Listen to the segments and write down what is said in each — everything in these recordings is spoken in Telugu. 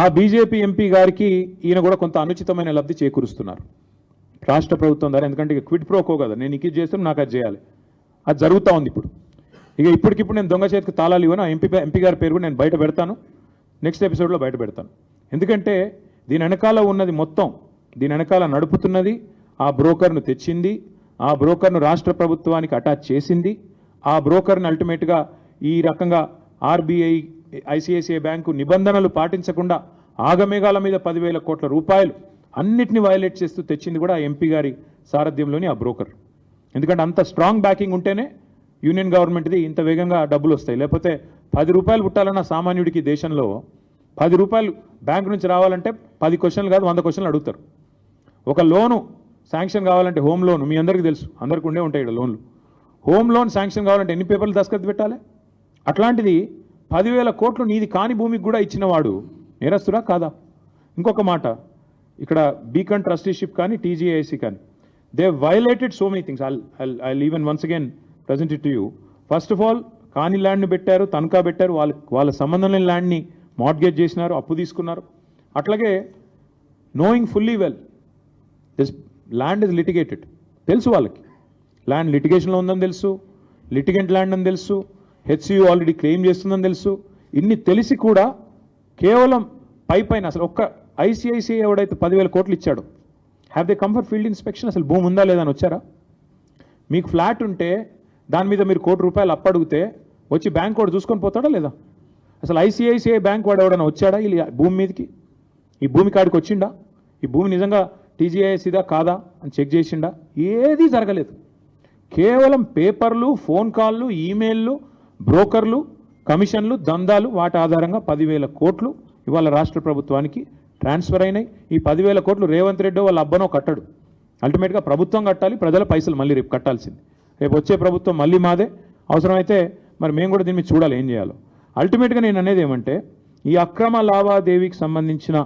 ఆ బీజేపీ ఎంపీ గారికి ఈయన కూడా కొంత అనుచితమైన లబ్ధి చేకూరుస్తున్నారు రాష్ట్ర ప్రభుత్వం ద్వారా. ఎందుకంటే ఇక క్విడ్ ప్రోకో కదా, నేను ఇది చేస్తాను నాకు అది చేయాలి, అది జరుగుతూ ఉంది ఇప్పుడు. ఇక ఇప్పటికిప్పుడు నేను దొంగ చేతికి తాళాలు ఇవ్వను. ఎంపీ గారి పేరు కూడా నేను బయట పెడతాను, నెక్స్ట్ ఎపిసోడ్లో బయట పెడతాను. ఎందుకంటే దీని వెనకాల ఉన్నది మొత్తం, దీని వెనకాల నడుపుతున్నది ఆ బ్రోకర్ను తెచ్చింది, ఆ బ్రోకర్ను రాష్ట్ర ప్రభుత్వానికి అటాచ్ చేసింది, ఆ బ్రోకర్ను అల్టిమేట్గా ఈ రకంగా ఆర్బీఐ ఐసిఐసిఐ బ్యాంకు నిబంధనలు పాటించకుండా ఆగమేఘాల మీద 10,000 కోట్ల రూపాయలు అన్నిటిని వైలేట్ చేస్తూ తెచ్చింది కూడా ఎంపీ గారి సారథ్యంలోని ఆ బ్రోకర్. ఎందుకంటే అంత స్ట్రాంగ్ బ్యాకింగ్ ఉంటేనే యూనియన్ గవర్నమెంట్ది ఇంత వేగంగా డబ్బులు వస్తాయి. లేకపోతే 10 రూపాయలు పుట్టాలన్న సామాన్యుడికి దేశంలో 10 రూపాయలు బ్యాంకు నుంచి రావాలంటే 10 క్వశ్చన్లు కాదు 100 క్వశ్చన్లు అడుగుతారు. ఒక లోను శాంక్షన్ కావాలంటే హోమ్ లోన్ మీ అందరికీ తెలుసు, అందరికీ ఉండే ఉంటాయి ఇక్కడ లోన్లు. హోమ్ లోన్ శాంక్షన్ కావాలంటే ఎన్ని పేపర్లు దస్తఖత్ పెట్టాలి? అట్లాంటిది 10,000 కోట్లు నీది కాని భూమికి కూడా ఇచ్చినవాడు నేరస్తుడా కాదా? ఇంకొక మాట, ఇక్కడ బీకన్ ట్రస్టీషిప్ కానీ టీజీఐసి కానీ they violated so many things. I even once again present it to you. First of all కాని ల్యాండ్ని పెట్టారు, తనఖా పెట్టారు, వాళ్ళ సంబంధం లేని ల్యాండ్ని మార్ట్గేజ్ చేసినారు, అప్పు తీసుకున్నారు. అట్లాగే knowing fully well this land is litigated, తెలుసు వాళ్ళకి ల్యాండ్ లిటిగేషన్లో ఉందని తెలుసు, లిటిగెంట్ ల్యాండ్ అని తెలుసు, హెచ్సియు ఆల్రెడీ క్లెయిమ్ చేస్తుందని తెలుసు. ఇన్ని తెలిసి కూడా కేవలం పైన అసలు ఒక్క ఐసిఐసిఐ ఎవడైతే 10,000 కోట్లు ఇచ్చాడు, have they come for field inspection? అసలు భూమి ఉందా లేదా అని వచ్చారా? మీకు ఫ్లాట్ ఉంటే దాని మీద మీరు ₹1 కోటి అప్పడిగితే వచ్చి బ్యాంక్ వాడు చూసుకొని పోతాడా లేదా? అసలు ఐసిఐసిఐ బ్యాంక్ వాడు ఎవడన్నా వచ్చాడా ఈ భూమి మీదకి? ఈ భూమి కాడికి వచ్చిండా? ఈ భూమి నిజంగా టీజీఐసిదా కాదా అని చెక్ చేసిండా? ఏదీ జరగలేదు. కేవలం పేపర్లు, ఫోన్ కాళ్ళు, ఈమెయిల్లు, బ్రోకర్లు, కమిషన్లు, దందాలు, వాటి ఆధారంగా 10,000 కోట్లు ఇవాళ రాష్ట్ర ప్రభుత్వానికి ట్రాన్స్ఫర్ అయినాయి. ఈ 10,000 కోట్లు రేవంత్ రెడ్డి వాళ్ళ అబ్బనో కట్టడు, అల్టిమేట్గా ప్రభుత్వం కట్టాలి, ప్రజల పైసలు మళ్ళీ రేపు కట్టాల్సింది. రేపు వచ్చే ప్రభుత్వం మళ్ళీ మాదే, అవసరమైతే మరి మేము కూడా దీన్ని చూడాలి ఏం చేయాలో. అల్టిమేట్గా నేను అనేది ఏమంటే ఈ అక్రమ లావాదేవీకి సంబంధించిన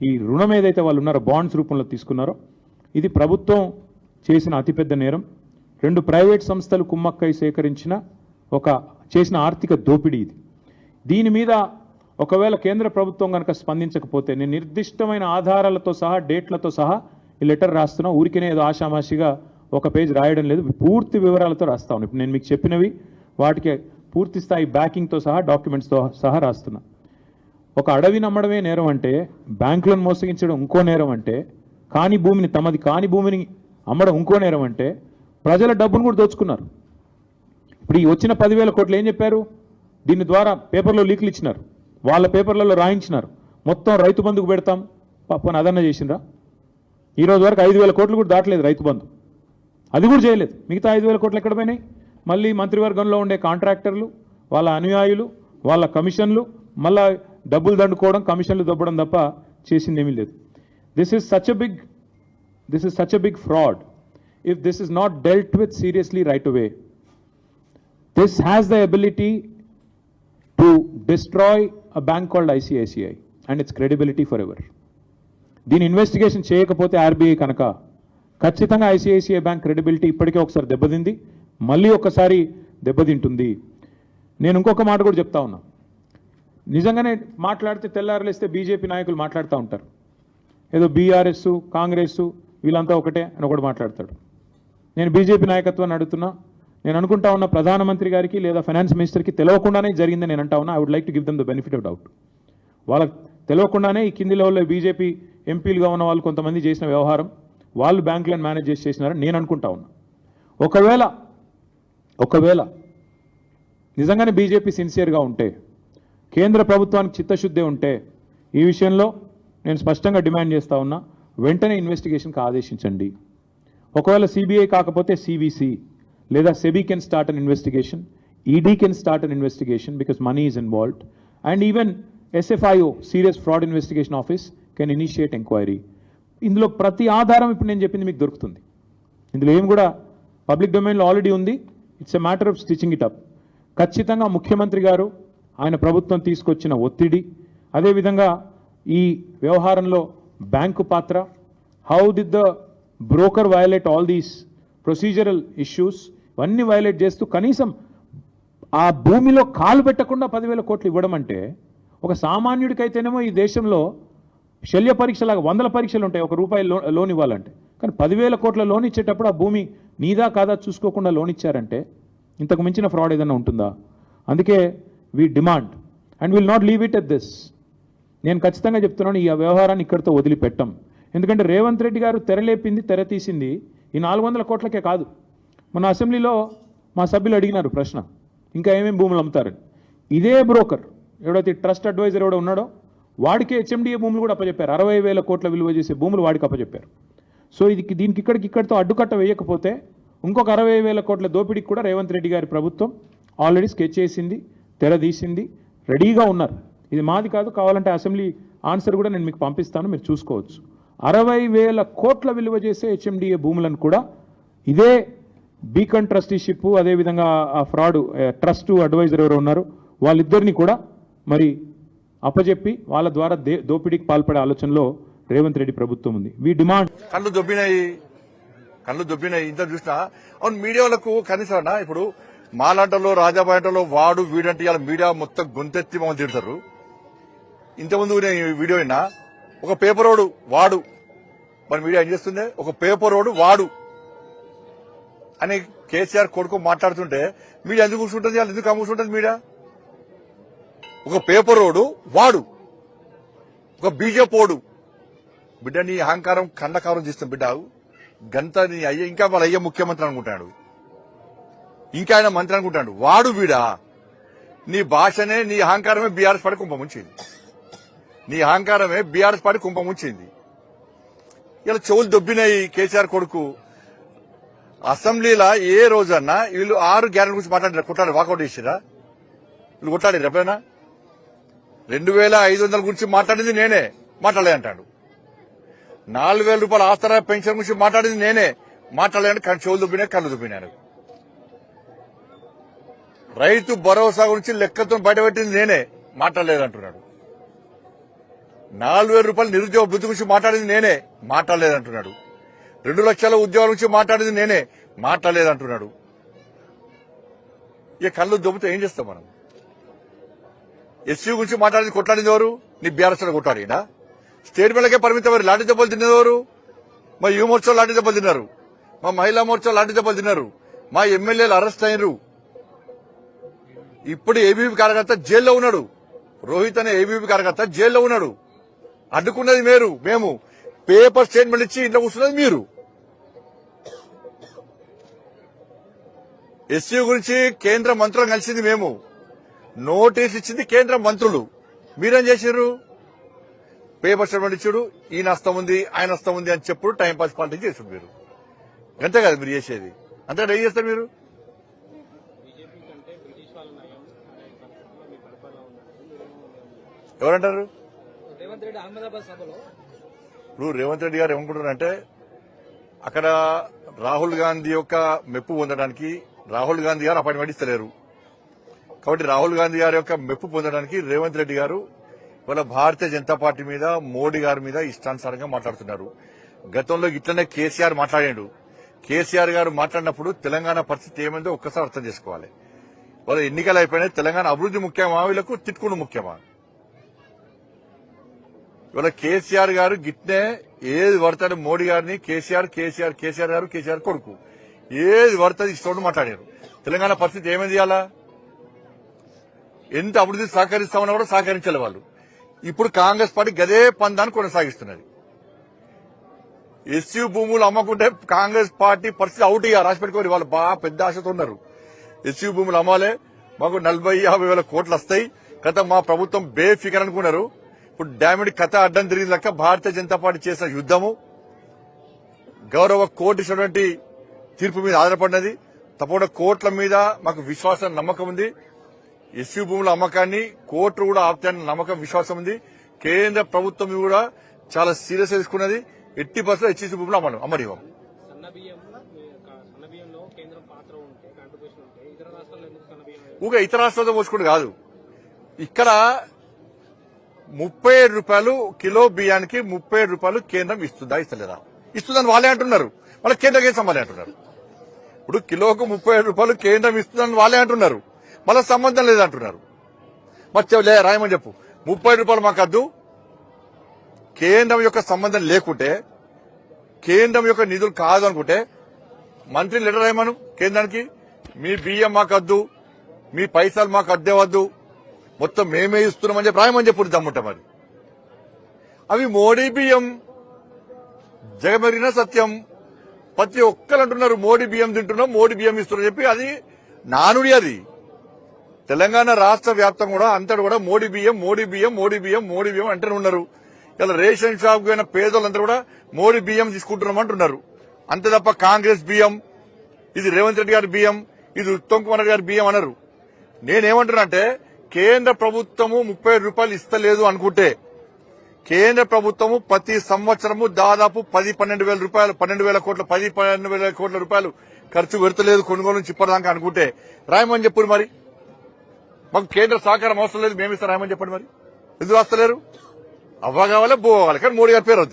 ఈ రుణం ఏదైతే వాళ్ళు ఉన్నారో బాండ్స్ రూపంలో తీసుకున్నారో ఇది ప్రభుత్వం చేసిన అతిపెద్ద నేరం. 2 ప్రైవేట్ సంస్థలు కుమ్మక్కై సేకరించిన చేసిన ఆర్థిక దోపిడీ ఇది. దీని మీద ఒకవేళ కేంద్ర ప్రభుత్వం కనుక స్పందించకపోతే నేను నిర్దిష్టమైన ఆధారాలతో సహా డేట్లతో సహా ఈ లెటర్ రాస్తున్నా. ఊరికనే ఏదో ఆషామాషిగా ఒక పేజ్ రాయడం లేదు, పూర్తి వివరాలతో రాస్తాను. ఇప్పుడు నేను మీకు చెప్పినవి వాటికి పూర్తి స్థాయి బ్యాకింగ్తో సహా డాక్యుమెంట్స్తో సహా రాస్తున్నా. ఒక అడవి నమ్మడమే నేరం అంటే, బ్యాంకులను మోసగించడం ఇంకో నేరం అంటే, కాని భూమిని తమది కాని భూమిని అమ్మడం ఇంకో నేరం అంటే, ప్రజల డబ్బును కూడా దోచుకున్నారు. ఇప్పుడు ఈ వచ్చిన 10,000 కోట్లు ఏం చెప్పారు? దీని ద్వారా పేపర్లో లీకులు ఇచ్చినారు, వాళ్ళ పేపర్లలో రాయించినారు, మొత్తం రైతు బంధుకు పెడతాం పాపని అదన్న చేసిండ్రా? ఈరోజు వరకు 5,000 కోట్లు కూడా దాటలేదు రైతు బంధు, అది కూడా చేయలేదు. మిగతా 5,000 కోట్లు ఎక్కడ పోయినాయి? మళ్ళీ మంత్రివర్గంలో ఉండే కాంట్రాక్టర్లు, వాళ్ళ అనుయాయులు, వాళ్ళ కమిషన్లు, మళ్ళా డబ్బులు దండుకోవడం, కమిషన్లు దొబ్బడం తప్ప చేసింది ఏమీ లేదు. This is such a big fraud. If this is not dealt with seriously right away, this has the ability to destroy a bank called ICICI and its credibility forever. దీని ఇన్వెస్టిగేషన్ చేయకపోతే ఆర్బీఐ కనుక ఖచ్చితంగా ఐసిఐసిఐ బ్యాంక్ క్రెడిబిలిటీ ఇప్పటికే ఒకసారి దెబ్బతింది, మళ్ళీ ఒకసారి దెబ్బతింటుంది. నేను ఇంకొక మాట కూడా చెప్తా ఉన్నా, నిజంగానే మాట్లాడితే తెల్లారలేస్తే బీజేపీ నాయకులు మాట్లాడుతూ ఉంటారు, ఏదో బీఆర్ఎస్ కాంగ్రెస్ వీళ్ళంతా ఒకటే అని ఒకటి మాట్లాడతాడు. నేను బీజేపీ నాయకత్వాన్ని అడుగుతున్నా, నేను అనుకుంటా ఉన్న ప్రధానమంత్రి గారికి లేదా ఫైనాన్స్ మినిస్టర్కి తెలియకుండానే జరిగిందని నేను అంటా ఉన్నా. I would like to give them the benefit of doubt. వాళ్ళకి తెలియకుండానే ఈ కింది లెవెల్లో బీజేపీ ఎంపీలుగా ఉన్న వాళ్ళు కొంతమంది చేసిన వ్యవహారం వాళ్ళు బ్యాంకులను మేనేజ్ చేసినారని నేను అనుకుంటా ఉన్నా. ఒకవేళ నిజంగానే బీజేపీ సిన్సియర్గా ఉంటే, కేంద్ర ప్రభుత్వానికి చిత్తశుద్ధి ఉంటే, ఈ విషయంలో నేను స్పష్టంగా డిమాండ్ చేస్తా ఉన్నా, వెంటనే ఇన్వెస్టిగేషన్కి ఆదేశించండి. ఒకవేళ సిబిఐ కాకపోతే సివిసి లేదా SEBI can start an investigation, ED can start an investigation because money is involved, and even SFIO, Serious Fraud Investigation Office, can initiate inquiry. ఇందులో ప్రతి ఆధారం ఇప్పుడు నేను చెప్పింది మీకు దొరుకుతుంది. ఇందులో ఏం కూడా పబ్లిక్ డొమైన్లో ఆల్రెడీ ఉంది. It's a matter of stitching it up. ఖచ్చితంగా ముఖ్యమంత్రి గారు, ఆయన ప్రభుత్వం తీసుకొచ్చిన ఒత్తిడి, అదేవిధంగా ఈ వ్యవహారంలో బ్యాంకు పాత్ర, how did the broker violate all these procedural issues, ఇవన్నీ వైలేట్ చేస్తూ కనీసం ఆ భూమిలో కాలు పెట్టకుండా 10,000 కోట్లు ఇవ్వడం అంటే ఒక సామాన్యుడికైతేనేమో ఈ దేశంలో శల్య పరీక్షలాగా 100 పరీక్షలు ఉంటాయి ఒక రూపాయి లోన్ ఇవ్వాలంటే. కానీ 10,000 కోట్ల లోన్ ఇచ్చేటప్పుడు ఆ భూమి నీదా కాదా చూసుకోకుండా లోన్ ఇచ్చారంటే ఇంతకు మించిన ఫ్రాడ్ ఏదైనా ఉంటుందా? అందుకే we demand and will not leave it at this. నేను ఖచ్చితంగా చెప్తున్నాను, ఈ వ్యవహారాన్ని ఇక్కడితో వదిలిపెట్టం. ఎందుకంటే రేవంత్ రెడ్డి గారు తెరలేపింది, తెర తీసింది ఈ 400 కోట్లకే కాదు. మన అసెంబ్లీలో మా సభ్యులు అడిగినారు ప్రశ్న, ఇంకా ఏమేమి భూములు అమ్ముతారని. ఇదే బ్రోకర్ ఎవడైతే ట్రస్ట్ అడ్వైజర్ ఎవడో ఉన్నాడో వాడికే హెచ్ఎండిఏ భూములు కూడా అప్పచెప్పారు. 60,000 కోట్ల విలువ చేసే భూములు వాడికి అప్పచెప్పారు. సో దీనికి ఇక్కడితో అడ్డుకట్ట వేయకపోతే ఇంకొక 60,000 కోట్ల దోపిడీకి కూడా రేవంత్ రెడ్డి గారి ప్రభుత్వం ఆల్రెడీ స్కెచ్ చేసింది, తెర తీసింది, రెడీగా ఉన్నారు. ఇది మాది కాదు, కావాలంటే అసెంబ్లీ ఆన్సర్ కూడా నేను మీకు పంపిస్తాను, మీరు చూసుకోవచ్చు. 60,000 కోట్ల విలువ చేసే హెచ్ఎండిఏ భూములను కూడా ఇదే బీకన్ ట్రస్టీషిప్, అదేవిధంగా ఆ ఫ్రాడ్ ట్రస్ట్ అడ్వైజర్ ఎవరు ఉన్నారు వాళ్ళిద్దరిని కూడా మరి అప్పచెప్పి వాళ్ళ ద్వారా దోపిడీకి పాల్పడే ఆలోచనలో రేవంత్ రెడ్డి ప్రభుత్వం ఉంది. We demand. కళ్ళు దొబ్బినాయి ఇంత చూసినా. అవును, మీడియా వాళ్ళకు కనీసం ఇప్పుడు మాలాంటలో రాజాబాయంటలో వాడు వీడంటే ఇలా మీడియా మొత్తం గొంతెత్తి మమ్మల్ని తిడతారు. ఇంతకుముందు నేను వీడియో విన్నా, ఒక పేపర్ రోడ్డు వాడు, మరి మీడియా ఏం చేస్తుంది, ఒక పేపర్ రోడ్డు వాడు అని కేసీఆర్ కొడుకు మాట్లాడుతుంటే మీడియా ఎందుకు కూర్చుంటుంది, వాళ్ళు ఎందుకు కూర్చుంటుంది మీడియా? ఒక పేపర్ రోడ్డు వాడు, ఒక బీజేపోడు. బిడ్డ నీ అహంకారం కండకారం చేస్తాం బిడ్డ. గంత నీ అయ్య ఇంకా వాళ్ళ అయ్య ముఖ్యమంత్రి అనుకుంటాడు, ఇంకా ఆయన మంత్రి అనుకుంటాడు. వాడు వీడా? నీ భాషనే, నీ అహంకారమే బీఆర్ఎస్ పార్టీ కుంభముంచింది. నీ అహంకారమే బీఆర్ఎస్ పార్టీ కుంభముంచింది. ఇలా చెవులు దొబ్బినాయి కేసీఆర్ కొడుకు. అసెంబ్లీలో ఏ రోజన్నా వీళ్ళు 6 గ్యారెంటీ గురించి మాట్లాడారు, కొట్టాడు, వాకౌట్ చేసిరా? వీళ్ళు కొట్టాడు ఎప్పుడైనా? 2,500 గురించి మాట్లాడింది నేనే, మాట్లాడలే అంటాడు. 4,000 రూపాయల ఆస్తరా పెన్షన్ గురించి మాట్లాడింది నేనే, మాట్లాడలేని చెవులు దుబ్బినా, కళ్ళు దుబ్బినాను. రైతు భరోసా గురించి లెక్కతో బయటపెట్టింది నేనే, మాట్లాడలేదంటున్నాడు. 4,000 రూపాయల నిరుద్యోగ వృద్ధి గురించి మాట్లాడింది నేనే, మాట్లాడలేదంటున్నాడు. 2 లక్షల ఉద్యోగాల గురించి మాట్లాడింది నేనే, మాట్లాడలేదంటున్నాడు. ఇక కళ్ళు దొబ్బితే ఏం చేస్తాం మనం? ఎస్సీ గురించి మాట్లాడింది కొట్లాడింది ఎవరు? నీ బీఆర్ఎస్ కొట్లాడినా? స్టేట్ మేళకే పరిమితం. లాంటి దెబ్బలు తినేవారు? మా యువ మోర్చా లాంటి దెబ్బలు తిన్నారు, మా మహిళా మోర్చా లాంటి దెబ్బలు తిన్నారు, మా ఎమ్మెల్యేలు అరెస్ట్ అయ్యారు. ఇప్పుడు ఏబీవీ కార్యకర్త జైల్లో ఉన్నాడు. రోహిత్ అనే ఏబీవీ కార్యకర్త జైల్లో ఉన్నాడు. అడ్డుకున్నది మేము పేపర్ స్టేట్మెంట్ ఇచ్చి ఇంట్లో కూర్చున్నది మీరు. ఎస్సీ గురించి కేంద్ర మంత్రులు కలిసింది మేము, నోటీస్ ఇచ్చింది కేంద్ర మంత్రులు. మీరేం చేశారు? పేపర్ స్టేట్మెంట్ ఇచ్చాడు, ఈయన నష్టం ఉంది, ఆయన నష్టం ఉంది అని చెప్పుడు టైంపాస్ పాలిటిక్స్ చేసారు మీరు. అంతే కదా మీరు చేసేది? అంతకంటే ఏం చేస్తారు మీరు? ఎవరంటారు? ఇప్పుడు రేవంత్ రెడ్డి గారు ఏమనుకుంటున్నారంటే అక్కడ రాహుల్ గాంధీ యొక్క మెప్పు పొందడానికి రాహుల్ గాంధీ గారు అపాయింట్మెంట్ ఇస్తలేరు. కాబట్టి రాహుల్ గాంధీ గారి యొక్క మెప్పు పొందడానికి రేవంత్ రెడ్డి గారు ఇవాళ భారతీయ జనతా పార్టీ మీద, మోడీ గారి మీద ఇష్టానుసారంగా మాట్లాడుతున్నారు. గతంలో ఇట్లనే కేసీఆర్ మాట్లాడాడు. కేసీఆర్ గారు మాట్లాడినప్పుడు తెలంగాణ పరిస్థితి ఏమైందో ఒక్కసారి అర్థం చేసుకోవాలి. వాళ్ళ ఎన్నికలు అయిపోయినాయి, తెలంగాణ అభివృద్ధి ముఖ్యమా, వీళ్ళకు తిట్టుకుని ముఖ్యమా? ఇవాళ కేసీఆర్ గారు గిట్నే ఏది పడతాడు మోడీ గారిని, కేసీఆర్ గారు కొడుకు ఏది పడుతుంది ఇష్టం మాట్లాడారు. తెలంగాణ పరిస్థితి ఏమైంది? అలా ఎంత అభివృద్ధి సహకరిస్తామన్నా కూడా సహకరించాలి వాళ్ళు. ఇప్పుడు కాంగ్రెస్ పార్టీ గదే పందాన్ని కొనసాగిస్తున్నది. ఎస్సీ భూములు అమ్మకుంటే కాంగ్రెస్ పార్టీ పరిస్థితి అవుట్ ఇయ్య రాసి పెట్టుకోవాలి. వాళ్ళు బాగా పెద్ద ఆశతో ఉన్నారు. ఎస్సీ భూములు అమ్మాలే, మాకు 40-50 వేల కోట్లు వస్తాయి, కథ మా ప్రభుత్వం బేఫికర్ అనుకున్నారు. ఇప్పుడు డామిడ్ కథ అడ్డం తిరిగిన లెక్క భారతీయ జనతా పార్టీ చేసిన యుద్దము గౌరవ కోర్టు ఇచ్చినటువంటి తీర్పు మీద ఆధారపడినది. తప్పకుండా కోర్టుల మీద మాకు విశ్వాసం, నమ్మకం ఉంది. ఎస్సీ భూముల అమ్మకాన్ని కోర్టు కూడా ఆపుతాయన్న నమ్మకం, విశ్వాసం ఉంది. కేంద్ర ప్రభుత్వం కూడా చాలా సీరియస్ తీసుకున్నది. ఎట్టి బస్సులో హెచ్సీ భూములు అమ్మడివ్వం. ఊగా ఇతర రాష్ట్రాలతో పోల్చుకుంటూ కాదు, ఇక్కడ 37 రూపాయలు కిలో బియ్యానికి 37 రూపాయలు కేంద్రం ఇస్తుందా, ఇస్తలేదా? ఇస్తుందని వాళ్ళే అంటున్నారు. వాళ్ళ కేంద్రం ఏం సంబంధం అంటున్నారు? ఇప్పుడు కిలోకు 37 రూపాయలు కేంద్రం ఇస్తుందని వాళ్ళే అంటున్నారు, మళ్ళీ సంబంధం లేదంటున్నారు. మరి రాయమని చెప్పు, రూపాయలు మాకు వద్దు, కేంద్రం యొక్క సంబంధం లేకుంటే, కేంద్రం యొక్క నిధులు కాదు అనుకుంటే మంత్రి లెటర్ రాయమను కేంద్రానికి, మీ బియ్యం మాకు వద్దు, మీ పైసలు మాకు అద్దే వద్దు, మొత్తం మేమే ఇస్తున్నామని చెప్పి రాయమని చెప్పు దమ్ముంట. మరి అవి మోడీ బియ్యం, జగమెరిగిన సత్యం. ప్రతి ఒక్కరు అంటున్నారు మోడీ బియ్యం తింటున్నాం, మోడీ బియ్యం ఇస్తున్నారు చెప్పి, అది నానుడి. అది తెలంగాణ రాష్ట్ర వ్యాప్తంగా కూడా అంతటి కూడా మోడీ బియ్యం, మోడీ బియ్యం, మోడీ బియ్యం, మోడీ బియ్యం అంటూనే ఉన్నారు. ఇలా రేషన్ షాప్ పోయిన పేదలందరూ కూడా మోడీ బియ్యం తీసుకుంటున్నాం అంటున్నారు. అంతే తప్ప కాంగ్రెస్ బియ్యం, ఇది రేవంత్ రెడ్డి గారి బియ్యం, ఇది ఉత్తమ్ కుమార్ గారి బియ్యం అన్నారు. నేనేమంటున్నానంటే, కేంద్ర ప్రభుత్వము 30 రూపాయలు ఇస్తలేదు అనుకుంటే, కేంద్ర ప్రభుత్వము ప్రతి సంవత్సరము దాదాపు 10-12 వేల రూపాయలు, 12,000 కోట్ల 10-12,000 కోట్ల రూపాయలు ఖర్చు పెడతలేదు కొనుగోలు నుంచి ఇప్పటిదాకా అనుకుంటే రాయమని చెప్పు. మరి మాకు కేంద్ర సహకారం అవసరం లేదు, మేమిస్తాం రాయమని చెప్పండి. మరి ఎందుకు వస్తలేరు? అవ్వ కావాలి, బో కావాలి, కానీ మోడీ గారి పేరు వద్దు.